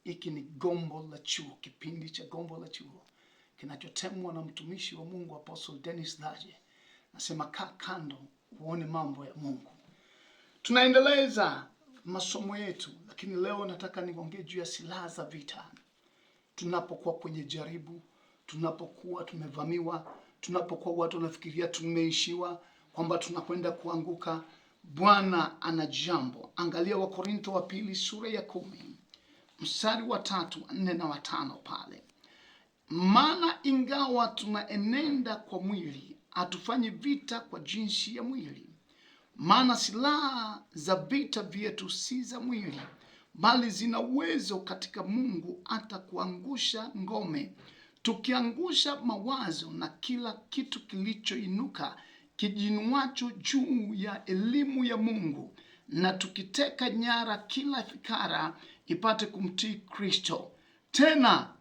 Hiki ni Gombo la Chuo, kipindi cha Gombo la Chuo kinachotemwa na mtumishi wa Mungu Apostle Dennis Daje. Nasema kaa kando uone mambo ya Mungu. Tunaendeleza masomo yetu, lakini leo nataka niongee juu ya silaha za vita. Tunapokuwa kwenye jaribu, tunapokuwa tumevamiwa, tunapokuwa watu wanafikiria tumeishiwa, kwamba tunakwenda kuanguka, Bwana ana jambo. Angalia Wakorintho wa pili sura ya 10 mstari wa 3, 4 na 5 pale. Maana ingawa tunaenenda kwa mwili, hatufanyi vita kwa jinsi ya mwili. Maana silaha za vita vyetu si za mwili, bali zina uwezo katika Mungu hata kuangusha ngome, tukiangusha mawazo na kila kitu kilichoinuka kijinuacho juu ya elimu ya Mungu, na tukiteka nyara kila fikara ipate kumtii Kristo, tena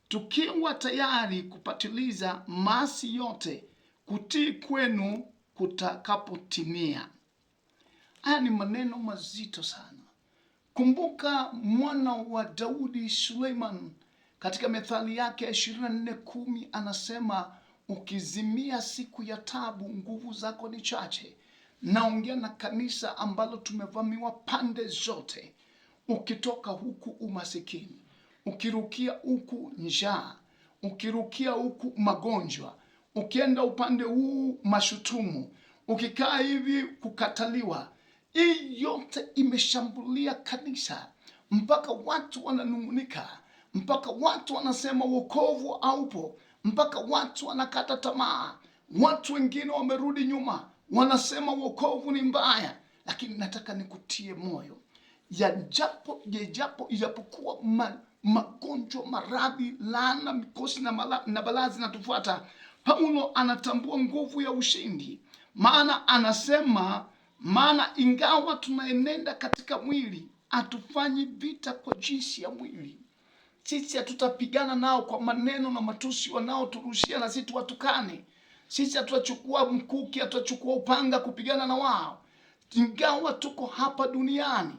tukiwa tayari kupatiliza maasi yote kutii kwenu kutakapotimia. Haya ni maneno mazito sana. Kumbuka mwana wa Daudi Suleiman katika Methali yake 24:10 anasema, ukizimia siku ya tabu nguvu zako ni chache. Naongea na kanisa ambalo tumevamiwa pande zote. Ukitoka huku umasikini, ukirukia huku njaa, ukirukia huku magonjwa, ukienda upande huu mashutumu, ukikaa hivi kukataliwa. Hii yote imeshambulia kanisa, mpaka watu wananung'unika, mpaka watu wanasema wokovu haupo, mpaka watu wanakata tamaa. Watu wengine wamerudi nyuma, wanasema wokovu ni mbaya. Lakini nataka nikutie moyo, ijapokuwa magonjwa, maradhi, laana, mikosi na balaa zinatufuata, Paulo anatambua nguvu ya ushindi. Maana anasema, maana ingawa tunaenenda katika mwili, hatufanyi vita kwa jinsi ya mwili. Sisi hatutapigana nao kwa maneno na matusi wanaoturushia na sisi tuwatukane. Sisi hatutachukua mkuki, hatutachukua upanga kupigana na wao. Ingawa tuko hapa duniani,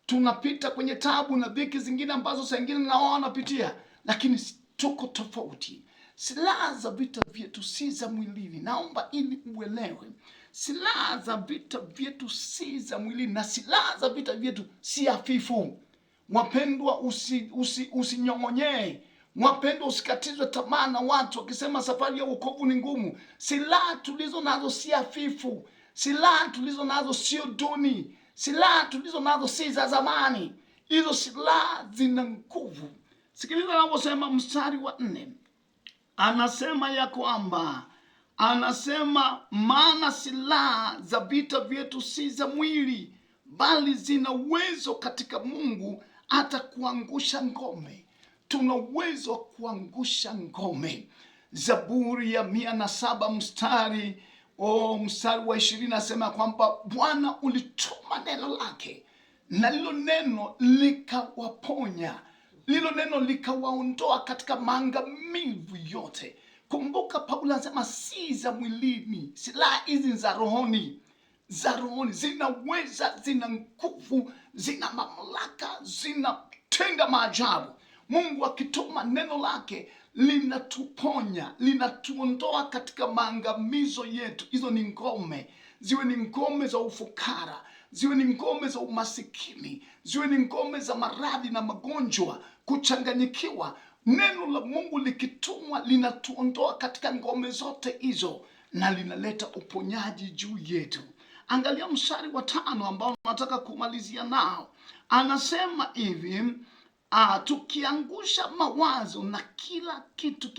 tunapita kwenye tabu na dhiki zingine ambazo saa nyingine na wao wanapitia, lakini tuko tofauti. Silaha za vita vyetu si za mwilini. Naomba ili uelewe, silaha za vita vyetu si za mwilini, na silaha za vita vyetu si hafifu. Wapendwa, usinyong'onyee. Wapendwa, usikatizwe tamaa na watu wakisema safari ya wokovu ni ngumu. Silaha tulizo nazo si hafifu. Silaha tulizo nazo sio duni. Silaha tulizo nazo si za zamani. Hizo silaha zina nguvu. Sikiliza anaposema mstari wa 4. Anasema ya kwamba, maana silaha za vita vyetu si za mwili, bali zina uwezo katika Mungu hata kuangusha ngome. Tuna uwezo wa kuangusha ngome. Zaburi ya 107 mstari wa 20 nasema kwamba Bwana ulituma neno lake, na lilo neno likawaponya, lilo neno likawaondoa katika maangamivu yote. Kumbuka Paulo anasema si za mwilini. Silaha hizi za rohoni, zinaweza, zina nguvu, zina mamlaka, zinatenda maajabu. Mungu akituma neno lake linatuponya, linatuondoa katika maangamizo yetu. Hizo ni ngome, ziwe ni ngome za ufukara, ziwe ni ngome za umasikini, ziwe ni ngome za maradhi na magonjwa, kuchanganyikiwa. Neno la Mungu likitumwa linatuondoa katika ngome zote hizo na linaleta uponyaji juu yetu. Angalia mstari wa 5 ambao nataka kumalizia nao. Anasema hivi, tukiangusha mawazo na kila kitu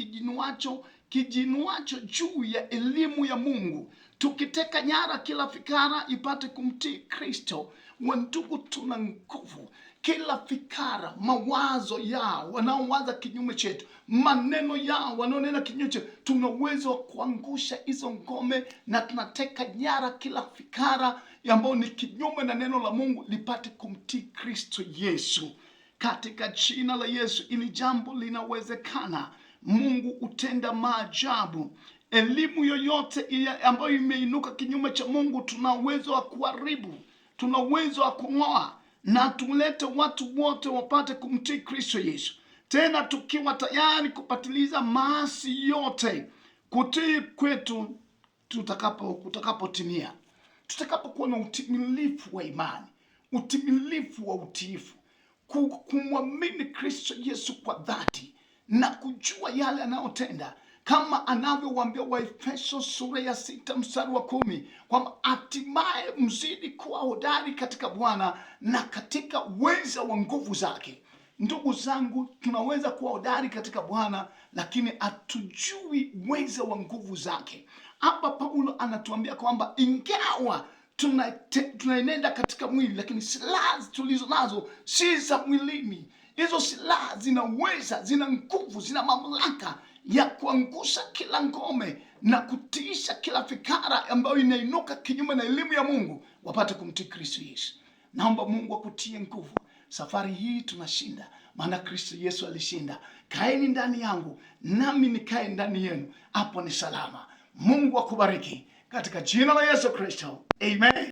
kijinuacho juu ya elimu ya Mungu, tukiteka nyara kila fikara ipate kumtii Kristo. Wandugu, tuna nguvu. Kila fikara, mawazo yao wanaowaza kinyume chetu, maneno yao wanaonena kinyume chetu, tuna uwezo wa kuangusha hizo ngome, na tunateka nyara kila fikara ambayo ni kinyume na neno la Mungu lipate kumtii Kristo Yesu. Katika jina la Yesu, ili jambo linawezekana. Mungu utenda maajabu. Elimu yoyote ambayo imeinuka kinyume cha Mungu, tuna uwezo wa kuharibu, tuna uwezo wa kung'oa na tulete watu wote wapate kumtii Kristo Yesu, tena tukiwa tayari kupatiliza maasi yote, kutii kwetu kutakapotimia, tutakapokuwa na utimilifu wa imani, utimilifu wa utiifu, kumwamini Kristo Yesu kwa dhati na kujua yale anayotenda, kama anavyowaambia Waefeso sura ya 6 mstari wa 10 kwamba hatimaye mzidi kuwa hodari katika Bwana na katika uweza wa nguvu zake. Ndugu zangu, tunaweza kuwa hodari katika Bwana lakini hatujui uweza wa nguvu zake. Hapa Paulo anatuambia kwamba ingawa tunaenenda katika mwili, lakini silaha tulizo nazo si za mwilini. Hizo silaha zinaweza, zina nguvu, zina mamlaka ya kuangusha kila ngome na kutiisha kila fikara ambayo inainuka kinyume na elimu ya Mungu, wapate kumtii Kristo Yesu. Naomba Mungu akutie nguvu. Safari hii tunashinda, maana Kristo Yesu alishinda. Kaeni ndani yangu nami nikae ndani yenu, hapo ni salama. Mungu akubariki katika jina la Yesu Kristo. Amen.